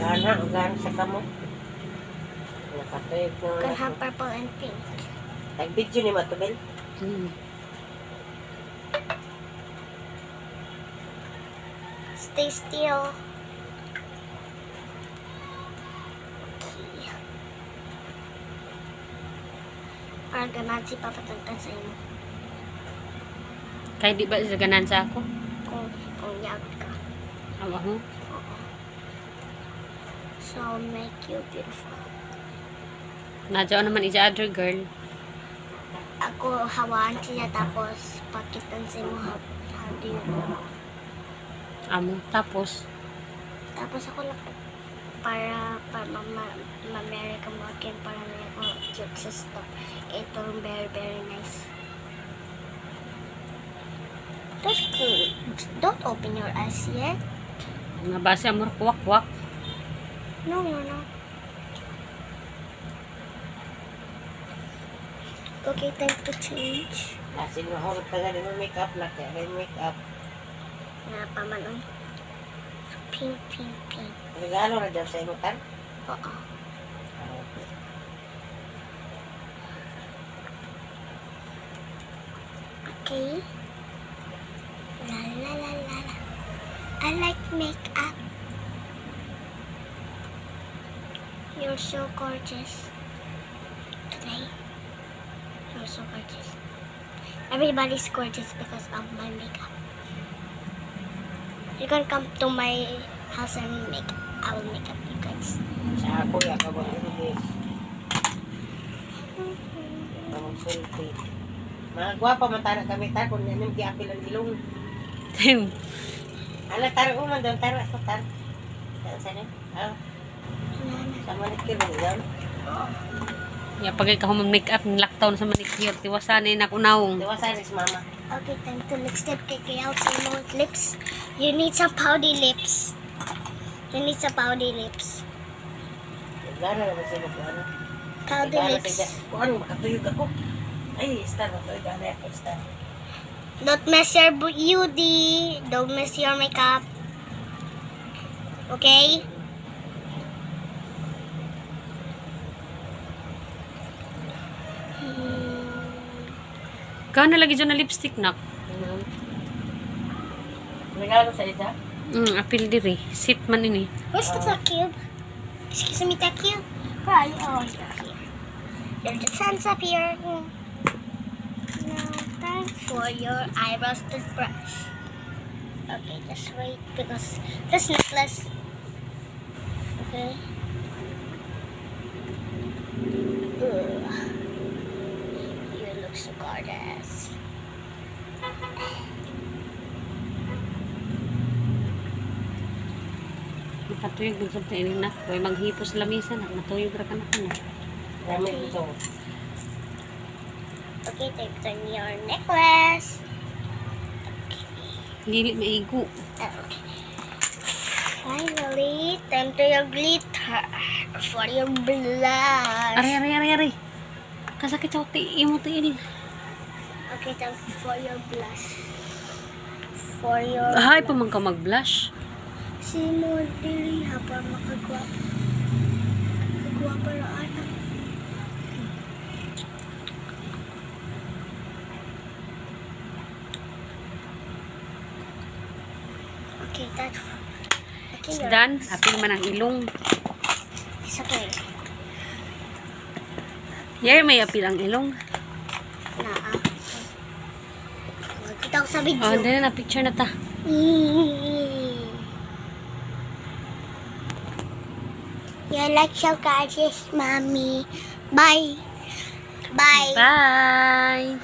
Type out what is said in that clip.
Gana, gana sa kamo. Nakatayog na. Can have purple and pink. Nag-video ni Matubel. Stay still. Okay. Para ganahan si Papa Tantan sa imo. Kaya di ba sa ganan sa ako? Kung yagod ka. Awa mo? Oo. So, make you beautiful. Nadyo naman is other girl. Ako hawaan siya tapos pakitan sa imo how do you know. Amo. Tapos, Tapos ako lang para ma-marry ka mo again para na ako cute sister. Ito very very nice. Don't open your eyes yet. nga base amor kuwak-kuwak. No, you're not. Okay, time to change. Kasi nahulog ka galing mo make-up na kaya. May make-up. Nga pa man, oy. Pink, pink, pink. Regalo na dyan sa imo tan. Oo. Okay. La la la la la. I like makeup. You're so gorgeous today. You're so gorgeous. Everybody's gorgeous because of my makeup. You can come to my house and I will make up you guys. Sa ako ya ka ba this. Ang sulti. Mga gwapa man tara kami ta kun nanim giapil ang ilong. Ala tara man doon tara ko tar. Saan ah? Sa manikir lang. Ya pagay ka humang make up ng lockdown sa manicure. Tiwasanin ako naong. Diwasan is mama. Okay, time to lipstick. Kiki out some lips. You need some powder lips. You need some powder lips. Gana na sila ko ano. Powder lips. Kuan makatuyog ako. Ay, star na to gana ako star. Don't mess your beauty. Don't mess your makeup. Okay? Gana lagi dyan na lipstick nak. Regalo sa ida. Apil diri. Sit man ini. Where's the cube? Excuse me, the cube? Where are you? Oh, you're here. There's the sun's up here. Now, time for your eyebrows toothbrush. Okay, just wait because this necklace. Okay. Ugh. You look so gorgeous. Makatuyog din sa tainin na. Huwag maghipos lamisan. Matuyog ra ka na ka na. Rami ito. Okay, time to turn your necklace. Dili maigo. Okay. Finally, time to your glitter for your blush. Ari. Kasakit sa uti. Imo to ini. Okay, time for your blush. For your Ay, pa man ka mag-blush. si mo dili ha para makagwapa. Makagwapa ra anak. Okay, that's okay. It's done. Apil man ang ilong. It's okay. Yay, may apil ang ilong. Naa. Kita ko sa video. Oh, dali na. Picture na ta. You like so gorgeous, mommy. Bye. Bye. Bye!